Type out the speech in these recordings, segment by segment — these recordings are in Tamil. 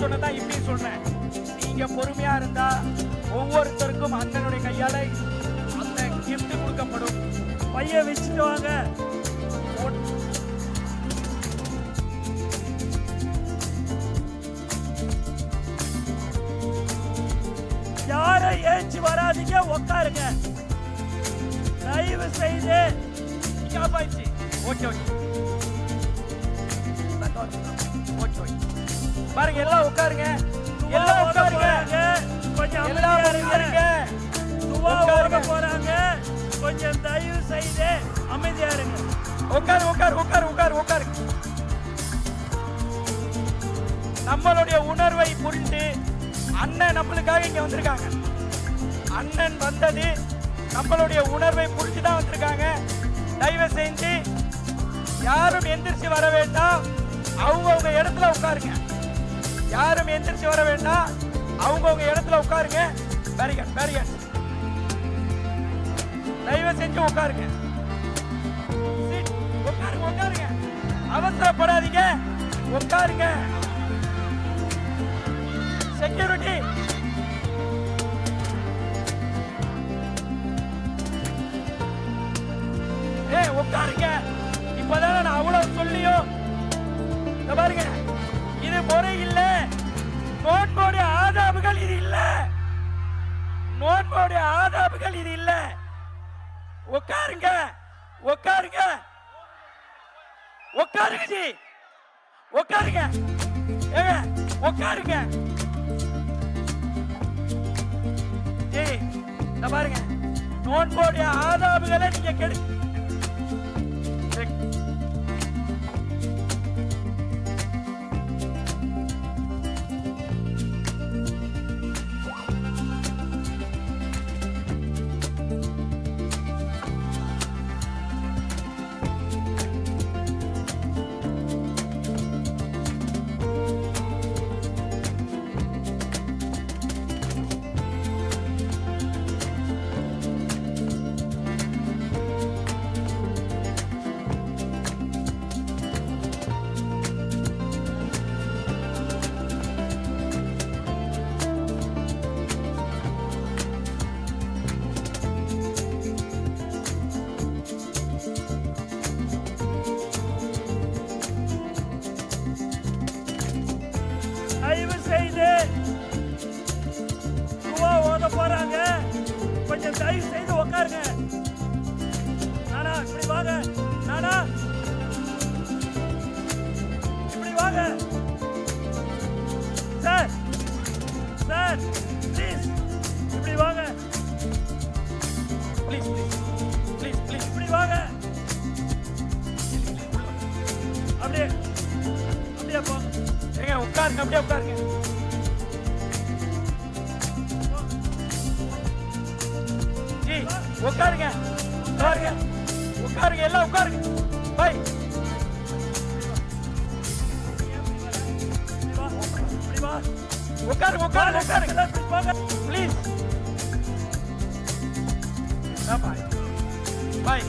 சொன்னதான் இப்படி சொல்றேன். நீங்க பொறுமையா இருந்தா ஒவ்வொருத்தருக்கும் அண்ணனுடைய கையால அந்த கிஃப்ட் கொடுக்கப்படும். பையன் வச்சுட்டு வாங்க. யாரும் ஏஞ்சி வராதீங்க, உட்காருங்க தயவு செய்து. காப்பாச்சு. ஓகே ஓகே பாருங்க, எல்லாம் உட்காருங்க, எல்லாம் உட்காருங்க, கொஞ்சம் எல்லாம் இருங்க. உட்காருங்க போறாங்க, கொஞ்சம் தயவு செய்து அமைதியா இருங்க. உட்காரு உட்காரு உட்காரு உட்காரு உட்காரு. நம்மளுடைய உணர்வை புரிந்து அண்ணன் நம்மளுக்காக இங்க வந்திருக்காங்க. அண்ணன் வந்தது நம்மளுடைய உணர்வை புரிஞ்சுதான் வந்திருக்காங்க. தயவு செஞ்சு யாரும் எந்திரிச்சு வர வேண்டாம், அவங்கவுங்க இடத்துல உட்காருங்க. யாரும் எந்திரிச்சு வர வேண்டாம், அவங்கவுங்க இடத்துல உட்காருங்க. பேரிகட் பேரிகட் தயவு செஞ்சு உட்காருங்க. உட்காருங்க உட்காருங்க, அவசரப்படாதீங்க, உட்காருங்க. செக்யூரிட்டி உட்காருங்க. இப்பதானே நான் அவ்வளவு சொல்லியும் பாருங்க, இது முறை இல்ல. நோன்போடைய ஆதாபுகள் இது இல்ல. நோன்போடைய ஆதாபுகள் இது இல்ல. உட்காருங்க உட்காருங்க உட்காருங்க ஜி, உட்காருங்க உட்காருங்க ஜி. பாருங்க, நோன்போடைய ஆதாபுகளை நீங்க கெடு. தயவு செய்து துவா ஓத போறாங்க, கொஞ்சம் தயவு செய்து உட்காருங்க. நானா இப்படி வாங்க, நானா இப்படி வாங்க. சார் சார் ப்ளீஸ் இப்படி வாங்க. ப்ளீஸ் ப்ளீஸ் ப்ளீஸ் ப்ளீஸ் இப்படி வாங்க. அப்படியே அப்படியே போங்க. ஏங்க உட்காருங்க, அப்படியே உட்காருங்க. ஜி உட்காருங்க உட்காருங்க உட்காருங்க, எல்லாம் உட்காருங்க. பை இப்படி வா. உட்காருங்க உட்காருங்க உட்காருங்க ப்ளீஸ். பாய் பாய்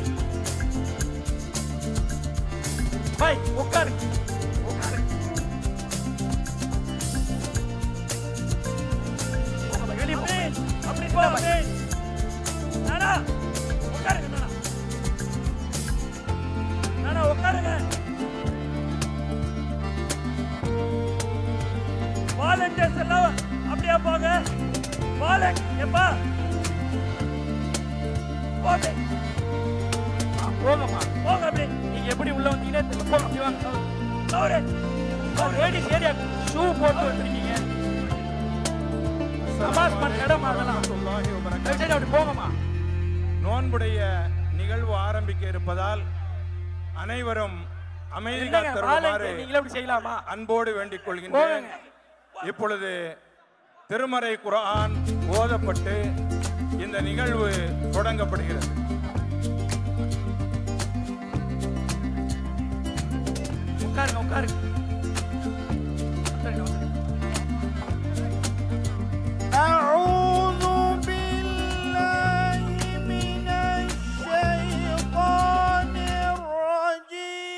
பாய், உட்காருங்க உட்காருங்க. அப்படி போ. நானா உட்காருங்க, நானா நானா உட்காருங்க. வாலண்டியர்ஸ் எல்லாம் அப்படியே போங்க. எப்பா போங்க போங்கம்மா போங்க. அப்படி நீங்க எப்படி உள்ள வந்தீங்கன்னா தெரியல. போங்க அப்படி வாங்க. அவரு லேடிஸ் ஏரியா ஷூ போட்டு வந்திருக்கீங்க. நமாஸ் பண்ண இடம் அதெல்லாம். சரி அப்படி போங்கம்மா. நோன்புடைய நிகழ்வு ஆரம்பிக்க இருப்பதால் அனைவரும் அமைதி காத்திருக்குமாறு நீங்களே அப்படி செய்யலாமா? அன்போடு வேண்டிக் கொள்கின்றேன். இப்பொழுது திருமறை குர்ஆன் ஓதப்பட்டு இந்த நிகழ்வு தொடங்கப்படுகிறது. உட்காருங்க உட்காருங்க. أعوذ بالله من الشيطان الرجيم.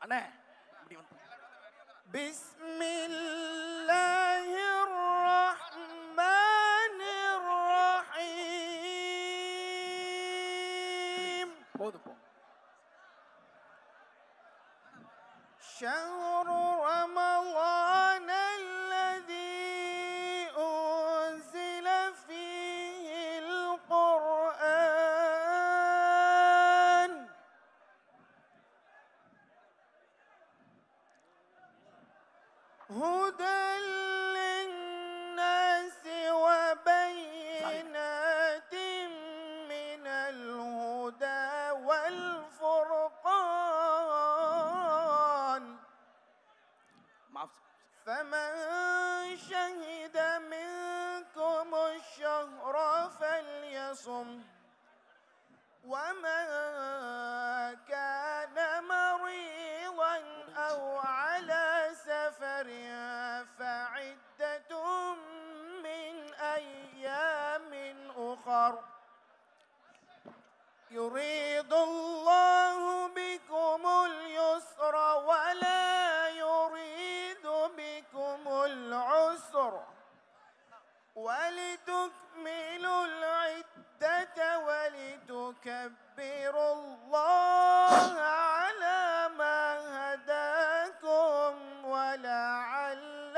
அண்ணே இப்படி வந்து بسم الله الرحمن الرحيم போதும் شهر رمضان الذي أنزل فيه القرآن هدى للناس وبينات من الهدى والفرقان فمن شهد منكم الشهر فليصم ومن كان مريضا أو على سفر فعدة من أيام أخر يريد الله بكم اليسر ولا يريد بكم العسر ولتكملوا العدة ولتكبروا الله على ما هداكم ولعلكم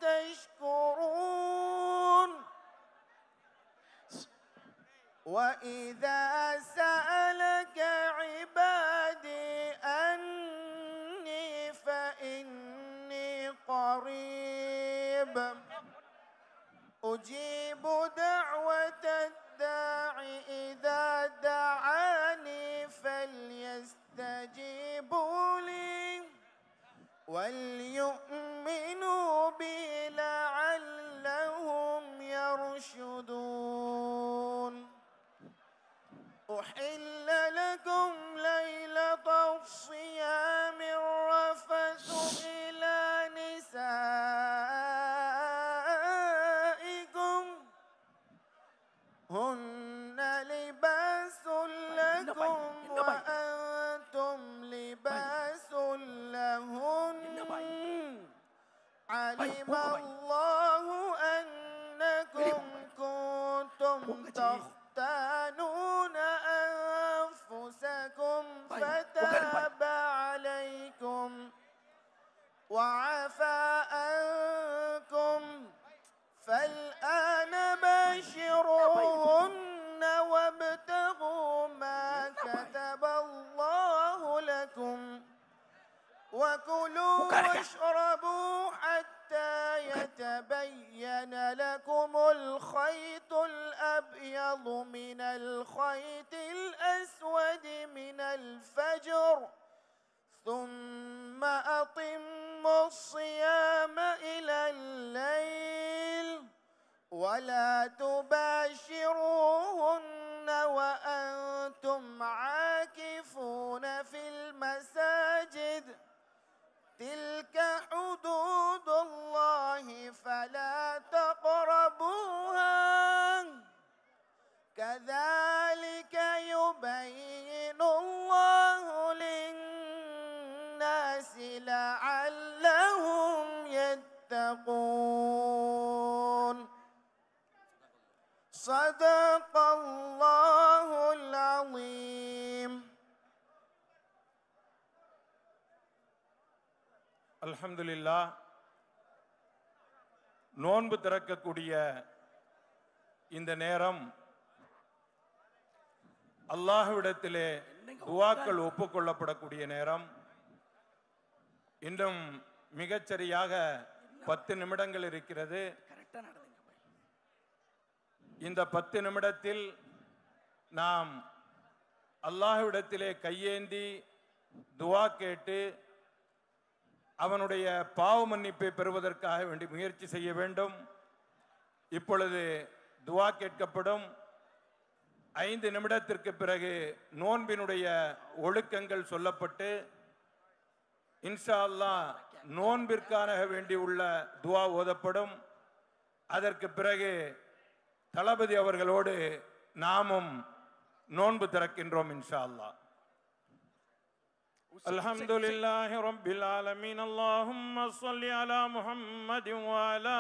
تشكرون وإذا سألك عبادي أني فإني قريب أجيب دعوة الداع إذا دعاني فليستجيبوا لي وليؤمنوا بي لعلهم يرشدون أحل لكم ليلة الصيام الرفث إلى نسائكم هن لباس لكم وأنتم لباس لهن علم الله أنكم كنتم تختانون أنفسكم فتاب عليكم وعفى عنكم فالآن باشروهن وابتغوا ما كتب الله لكم وكلوا واشربوا حتى يتبين لكم الخيط الأبيض من الخيط الأسود من الفجر ثم أتموا الصيام إلى الليل ولا تباشروهن وأنتم عاكفون في المساجد تلك حدود الله فلا تقربوها كذلك يبين الله للناس لعلهم يتقون صدق الله العظيم அல்ஹம்துலில்லாஹ். நோன்பு திறக்கக்கூடிய இந்த நேரம் அல்லாஹ்விடத்திலே துஆக்கள் ஒப்புக்கொள்ளப்படக்கூடிய நேரம். இன்னும் மிகச்சரியாக 10 நிமிடங்கள் இருக்கிறது. இந்த 10 நிமிடத்தில் நாம் அல்லாஹ்விடத்திலே கையேந்தி துஆ கேட்டு அவனுடைய பாவ மன்னிப்பை பெறுவதற்காக வேண்டி முயற்சி செய்ய வேண்டும். இப்பொழுது துஆ கேட்கப்படும். 5 நிமிடத்திற்கு பிறகு நோன்பினுடைய ஒழுக்கங்கள் சொல்லப்பட்டு இன்ஷா அல்லாஹ் நோன்பிற்கான வேண்டி உள்ள துஆ ஓதப்படும். அதற்கு பிறகு தளபதி அவர்களோடு நாமும் நோன்பு திறக்கின்றோம் இன்ஷா அல்லாஹ். الحمد لله رب العالمين اللهم صل على محمد وعلى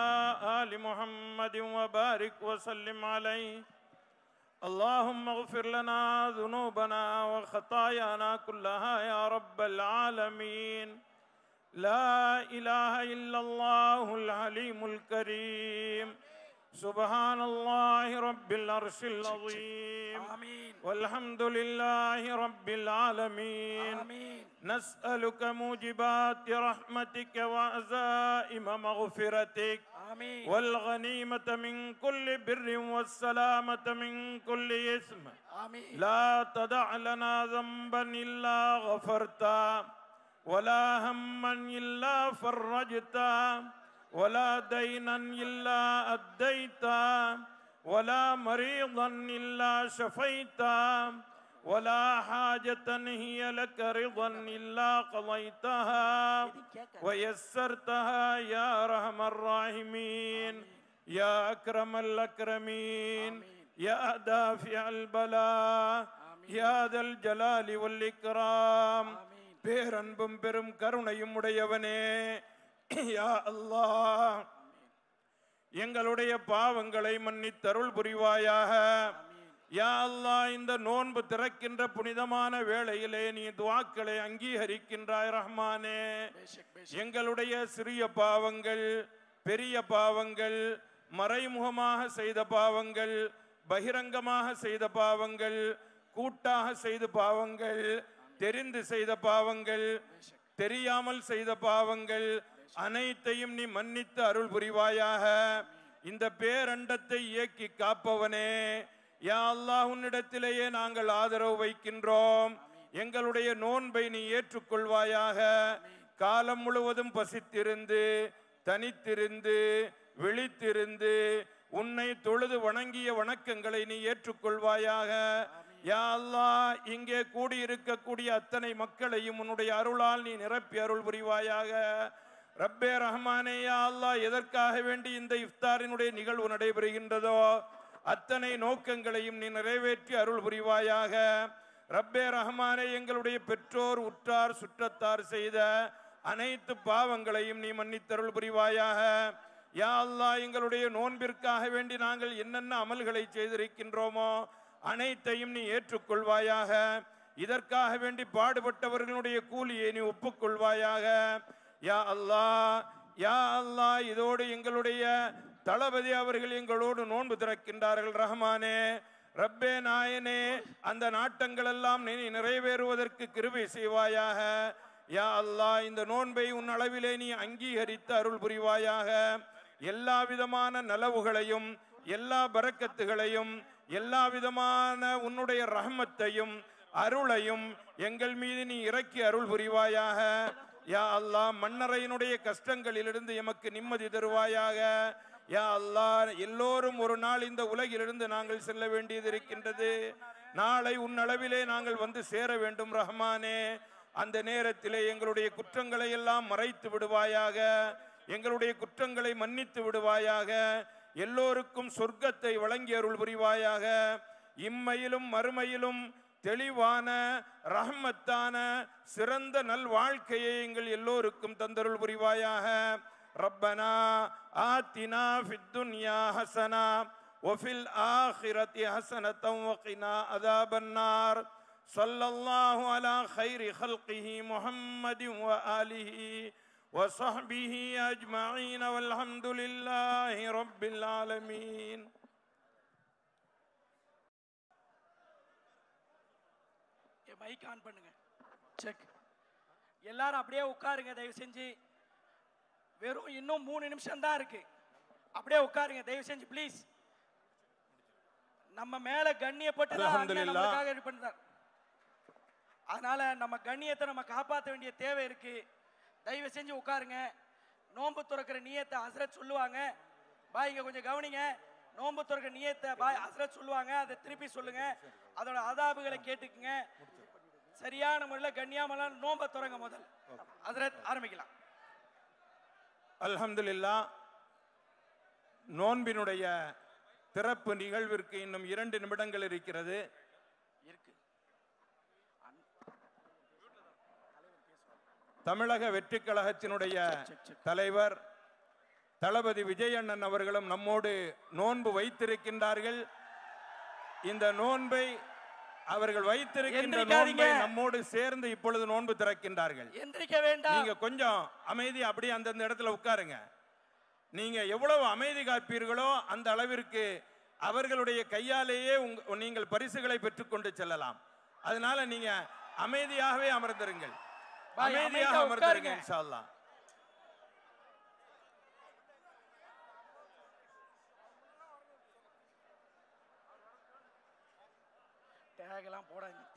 آل محمد وبارك وسلم عليه اللهم اغفر لنا ذنوبنا وخطايانا كلها يا رب العالمين لا إله إلا الله العليم الكريم سبحان الله رب العرش العظيم آمين والحمد لله رب العالمين آمين نسألك موجبات رحمتك وعزائم مغفرتك آمين والغنيمة من كل بر والسلامة من كل إثم آمين لا تدع لنا ذنبا إلا غفرته ولا هما إلا فرجته ولا دينا إلا أديته ولا مريضا إلا شفيته ولا حاجة هي لك رضا إلا قضيتها ويسرتها يا أرحم الراحمين يا أكرم الأكرمين يا دافع البلاء يا ذا الجلال والإكرام பேரன்பும் பெரும் கருணையும் உடையவனே யா அல்லாஹ் எங்களுடைய பாவங்களை மன்னித்தருள் புரிவாயாக யா அல்லாஹ் இந்த நோன்பு திறக்கின்ற புனிதமான வேளையிலே நீ துஆக்களை அங்கீகரிக்கின்றாய் ரஹ்மானே எங்களுடைய சிறிய பாவங்கள் பெரிய பாவங்கள் மறைமுகமாக செய்த பாவங்கள் பகிரங்கமாக செய்த பாவங்கள் கூட்டாக செய்த பாவங்கள் தெரிந்து செய்த பாவங்கள் தெரியாமல் செய்த பாவங்கள் அனைத்தையும் நீ மன்னித்து அருள் புரிவாயாக இந்த பேரண்டத்தை இயக்கி காப்பவனே யா அல்லாஹ் உன்னிடத்திலேயே நாங்கள் ஆதரவு வைக்கின்றோம் எங்களுடைய நோன்பை நீ ஏற்றுக்கொள்வாயாக காலம் முழுவதும் பசித்திருந்து தனித்திருந்து விழித்திருந்து உன்னை தொழுது வணங்கிய வணக்கங்களை நீ ஏற்றுக்கொள்வாயாக யா அல்லாஹ் இங்கே கூடியிருக்கக்கூடிய அத்தனை மக்களையும் உன்னுடைய அருளால் நீ நிரப்பி அருள் புரிவாயாக ரப்பே ரஹ்மானே யா அல்லாஹ் எதற்காக வேண்டி இந்த இஃப்தாரினுடைய நிகழ்வு நடைபெறுகின்றதோ அத்தனை நோக்கங்களையும் நீ நிறைவேற்றி அருள் புரிவாயாக ரப்பே ரஹ்மானே எங்களுடைய பெற்றோர் உற்றார் சுற்றத்தார் செய்த அனைத்து பாவங்களையும் நீ மன்னித்தருள் புரிவாயாக யா அல்லாஹ் எங்களுடைய நோன்பிற்காக வேண்டி நாங்கள் என்னென்ன அமல்களை செய்திருக்கின்றோமோ அனைத்தையும் நீ ஏற்றுக்கொள்வாயாக இதற்காக வேண்டி பாடுபட்டவர்களுடைய கூலியை நீ ஒப்புக்கொள்வாயாக யா அல்லாஹ் யா அல்லாஹ் இதோடு எங்களுடைய தளபதி அவர்கள் எங்களோடு நோன்பு திறக்கின்றார்கள் ரஹ்மானே ரப்பே நாயனே அந்த நாட்டங்கள் எல்லாம் நீ நிறைவேறுவதற்கு கிருபை செய்வாயாக யா அல்லாஹ் இந்த நோன்பை உன் அளவிலே நீ அங்கீகரித்து அருள் புரிவாயாக எல்லா விதமான நலவுகளையும் எல்லா பரக்கத்துகளையும் எல்லா விதமான உன்னுடைய ரஹ்மத்தையும் அருளையும் எங்கள் மீது நீ இறக்கி அருள் புரிவாயாக யா அல்லாஹ் மன்னரையினுடைய கஷ்டங்களிலிருந்து எமக்கு நிம்மதி தருவாயாக யா அல்லாஹ் எல்லோரும் ஒரு நாள் இந்த உலகிலிருந்து நாங்கள் செல்ல வேண்டியது இருக்கின்றது நாளை உன் அளவிலே நாங்கள் வந்து சேர வேண்டும் ரஹ்மானே அந்த நேரத்திலே எங்களுடைய குற்றங்களை எல்லாம் மறைத்து விடுவாயாக எங்களுடைய குற்றங்களை மன்னித்து விடுவாயாக எல்லோருக்கும் சொர்க்கத்தை வழங்கி அருள் புரிவாயாக இம்மையிலும் மறுமையிலும் தெளிவான ரஹ்மத்தான சிறந்த நல் வாழ்க்கையை எங்கள் எல்லோருக்கும் தந்தருள் புரிவாயாக ரப்பனா ஆத்தினா ஃபித் துன்யா ஹஸனா வஃபில் ஆখিরাতি ஹஸனத்தன் வகினா அஸாபன் நார் ஸல்லல்லாஹு அலா கைரி ஹல்கிஹி முஹம்மதின் வ ஆலிஹி وصحبه أجمعين والحمد لله رب العالمين மைக் ஆன் பண்ணுங்க செக் எல்லாரும் அப்படியே உட்காருங்க தயவு செஞ்சு வெறும் இன்னும் 3 நிமிஷம் தான் இருக்கு அப்படியே உட்காருங்க தயவு செஞ்சு ப்ளீஸ் நம்ம மேல கண்ணியப்பட்டு தான் நமக்காக இது பண்றார் அதனால நம்ம கண்ணியத்தை நம்ம காப்பாற்ற வேண்டிய தேவை இருக்கு தயவு செஞ்சு உட்காருங்க நோன்பு துறக்கிற நியத்தை ஹஸ்ரத் சொல்லுவாங்க பாய்ங்க கொஞ்சம் கவனிங்க நோன்பு துறக்கிற நியத்தை பாய் ஹஸ்ரத் சொல்லுவாங்க அதை திருப்பி சொல்லுங்க அதோட அதாபுகளை கேட்டுக்குங்க சரியான முறையில் கண்ணியமான நோன்பை துறங்க முதல் ஹஸ்ரத் ஆரம்பிக்கலாம் அல்ஹம்துலில்லாஹ் நோன்பினுடைய திறப்பு நிகழ்விற்கு இன்னும் 2 நிமிடங்கள் இருக்கிறது தமிழக வெற்றி கழகத்தினுடைய தலைவர் தளபதி விஜயண்ணன் அவர்களும் நம்மோடு நோன்பு வைத்திருக்கின்றார்கள். இந்த நோன்பை அவர்கள் வைத்திருக்கின்ற நோன்பை நம்மோடு சேர்ந்து இப்பொழுது நோன்பு திறக்கின்றார்கள். எந்திரிக்க வேண்டாம். நீங்க கொஞ்சம் அமைதி அப்படியே அந்தந்த இடத்துல உட்காருங்க. நீங்க எவ்வளவு அமைதி காப்பீர்களோ அந்த அளவிற்கு அவர்களுடைய கையாலேயே நீங்கள் பரிசுகளை பெற்றுக்கொண்டு செல்லலாம். அதனால நீங்க அமைதியாகவே அமர்ந்திருங்கள். அமைதியாக அமர்ந்திருங்க இன்ஷா அல்லாஹ்.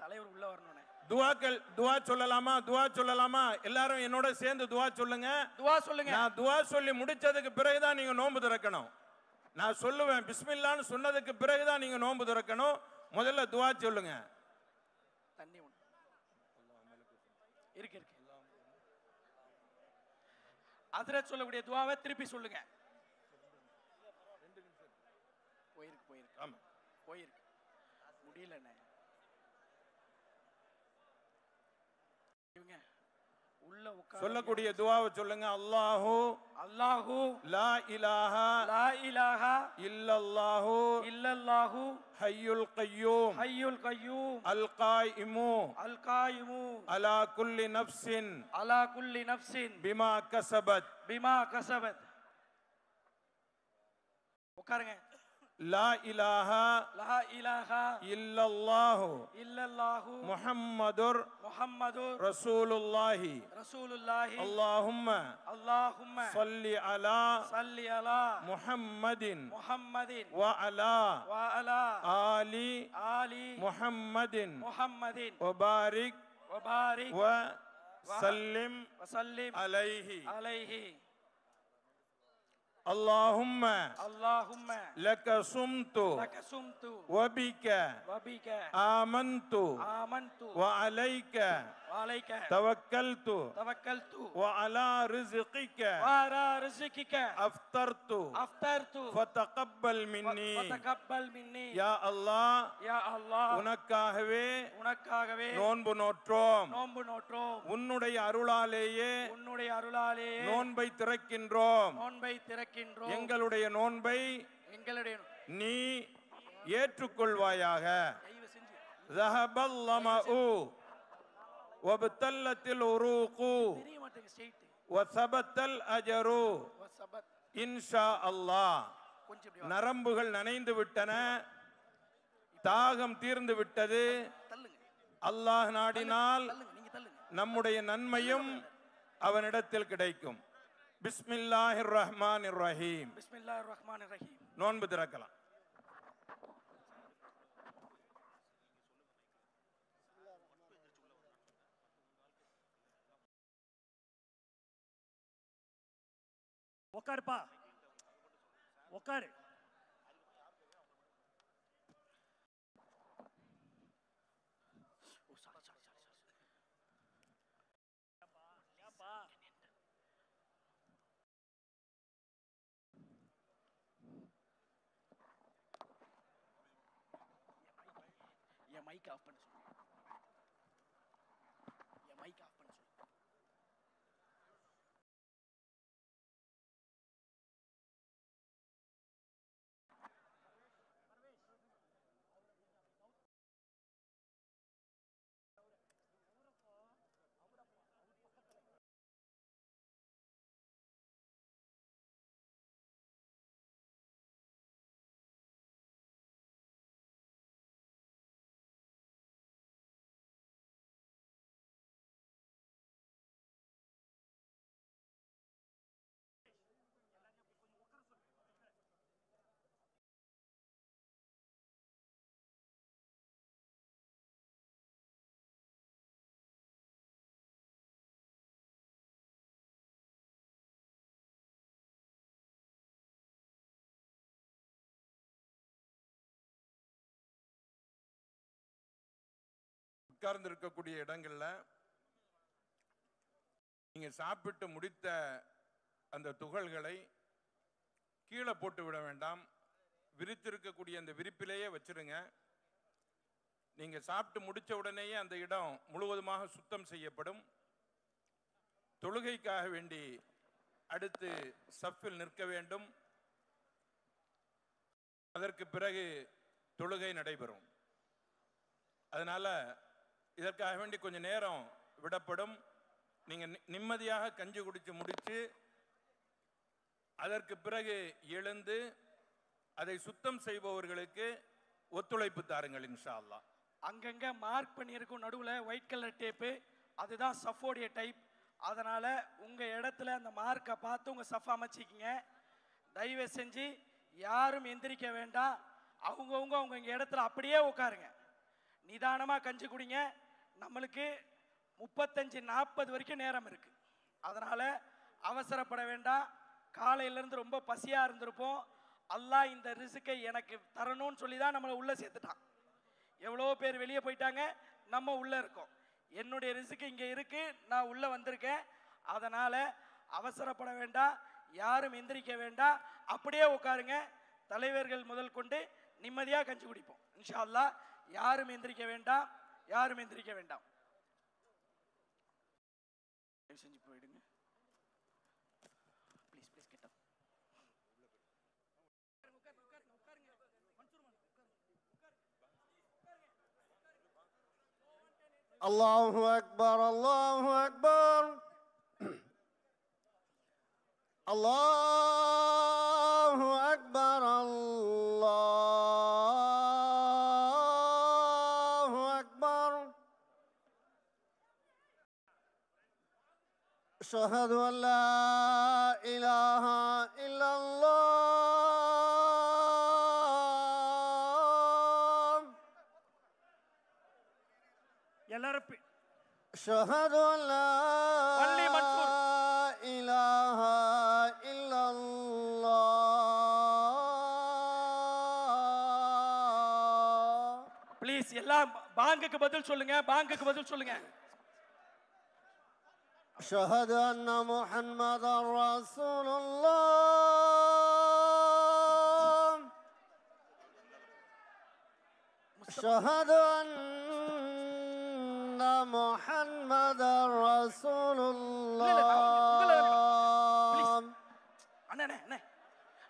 தலைவர் உள்ள வரணும். துவா சொல்லலாமா? துவா சொல்லலாமா? எல்லாரும் என்னோட சேர்ந்து துவா சொல்லுங்க. துவா சொல்லுங்க. நான் துவா சொல்லி முடிச்சதுக்கு பிறகுதான் நீங்க நோன்பு திறக்கணும். நான் சொல்லுவேன் பிஸ்மில்லான்னு சொன்னதுக்கு பிறகுதான் நீங்க நோன்பு திறக்கணும். முதல்ல துவா சொல்லுங்க. தண்ணி இருக்கு இருக்கு. ஹஜ்ரத் சொல்லக்கூடிய துவாவை திருப்பி சொல்லுங்க. போயிருக்கு போயிருக்கு. ஆமா போயிருக்கு. முடியலண்ணே. சொல்லக்கூடிய துவாவை சொல்லுங்க. அல்லாஹு அல்லாஹு லா இலாஹா இல்லல்லாஹு இல்லல்லாஹு ஹய்யுல் கய்யூம் அல் காயிமு அலா குல்லி நஃப்ஸின் பிமா கஸபத் உட்காருங்க. லா இலாஹா இல்லல்லாஹு முஹம்மதுர் ரசூலுல்லாஹி அல்லாஹும்ம ஸல்லி அலா முஹம்மதின் வ அலா ஆலி முஹம்மதின் வ பாரிக் வ சல்லிம் அலைஹி. اللهم لك صمت وبك آمنت وعليك توكلت وعلى رزقك أفطرت فتقبل مني يا الله உனக்காகவே நோன்பு நோற்றோம். உன்னுடைய அருளாலேயே நோன்பை திறக்கின்றோம். எங்களுடைய நோன்பை நீ ஏற்றுக்கொள்வாயாக. ذهبل ظمأ وابتلت العروق وثبت الأجر إن شاء الله. நரம்புகள் நனைந்து விட்டன, தாகம் தீர்ந்து விட்டது. அல்லாஹ் நாடினால் நம்முடைய நன்மையும் அவனிடத்தில் கிடைக்கும். பிஸ்மில்லாஹிர் ரஹ்மானிர் ரஹீம். நோன்பு திறக்கலாம். உட்காருப்பா, உட்காரு. மைக் ஆஃப் பண்ண சொல்லு. மைக் ஆஃப் பண்ண சொல்லு. உட்கார்ந்து இருக்கக்கூடிய இடங்கள்ல நீங்க சாப்பிட்டு முடித்த அந்த துகள்களை கீழே போட்டு விட வேண்டாம். விரித்திருக்கக்கூடிய அந்த விரிப்பிலேயே வச்சிருங்க. நீங்க சாப்பிட்டு முடிச்ச உடனேயே அந்த இடம் முழுவதுமாக சுத்தம் செய்யப்படும். தொழுகைக்காக வேண்டி அடுத்து சஃபில் நிற்க வேண்டும். அதற்கு பிறகு தொழுகை நடைபெறும். அதனால இதற்காக வேண்டி கொஞ்சம் நேரம் விடப்படும். நீங்க நிம்மதியாக கஞ்சி குடிச்சு முடிச்சு அதற்கு பிறகு எழுந்து அதை சுத்தம் செய்பவர்களுக்கு ஒத்துழைப்பு தாருங்கள் இன்ஷா அல்லாஹ். அங்கங்க மார்க் பண்ணியிருக்கும் நடுவில் ஒயிட் கலர் டேப்பு, அதுதான் சஃபோடைய டைப். அதனால உங்க இடத்துல அந்த மார்க்கை பார்த்து உங்க சஃப் அமைச்சிக்கிங்க. தயவு செஞ்சு யாரும் எந்திரிக்க வேண்டாம். அவங்கவுங்க அவங்க இடத்துல அப்படியே உட்காருங்க. நிதானமா கஞ்சி குடிங்க. நம்மளுக்கு 35-40 வரைக்கும் நேரம் இருக்கு. அதனால அவசரப்பட வேண்டாம். காலையிலேருந்து ரொம்ப பசியா இருந்திருப்போம். அல்லாஹ் இந்த ரிஸ்கை எனக்கு தரணும்னு சொல்லி தான் நம்மளை உள்ள சேர்த்துட்டான். எவ்வளோ பேர் வெளியே போயிட்டாங்க, நம்ம உள்ள இருக்கோம். என்னுடைய ரிஸ்க் இங்கே இருக்கு, நான் உள்ள வந்திருக்கேன். அதனால அவசரப்பட வேண்டாம், யாரும் எந்திரிக்க வேண்டாம், அப்படியே உட்காருங்க. தலைவர்கள் முதல் கொண்டு நிம்மதியாக கஞ்சி குடிப்போம் இன்ஷா அல்லாஹ். யாரும் எந்திரிக்க வேண்டாம், யாரும் எந்திரிக்க வேண்டாம். செஞ்சு போயிடுங்க ப்ளீஸ் ப்ளீஸ். கிட்ட الله أكبر الله أكبر الله أكبر الله أكبر أشهد أن لا إله إلا الله எல்லாரும் أشهد أن لا إله إلا الله. ப்ளீஸ் எல்லாம் பாங்குக்கு பதில் சொல்லுங்க, பாங்குக்கு பதில் சொல்லுங்க. أشهد أن محمدا رسول الله. أشهد أن محمدا رسول الله. அண்ணா அண்ணா அண்ணா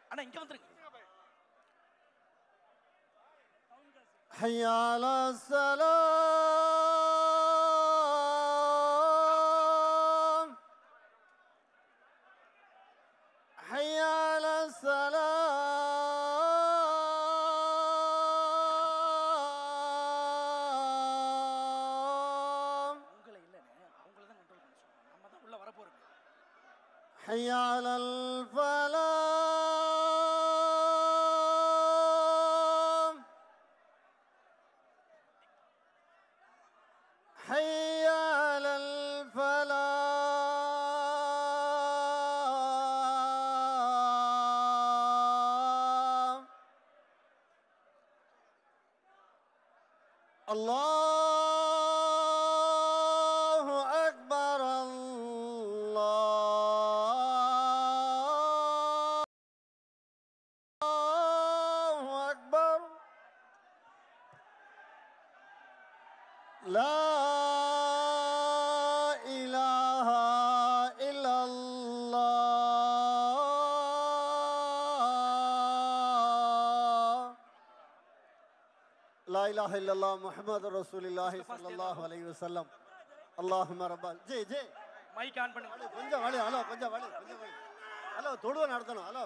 அண்ணா இங்க வந்துருங்க. حي على السلام حي على السلام உங்களை இல்லைண்ணே, அவங்கள தான் கண்ட்ரோல் பண்ண சொல்றோம். நம்ம தான் உள்ள வர போறோம். حي على الفلاح حي على الفلاح. الله أكبر الله أكبر. لا إله إلا الله. لا إله إلا الله محمد رسول الله صلى الله عليه وسلم. اللهم رب ஜே மைக் ஆன் பண்ணுங்க. கொஞ்சம் வழி ஹலோ கொஞ்சம் வழி ஹலோ தொழுவ நடத்தணும் ஹலோ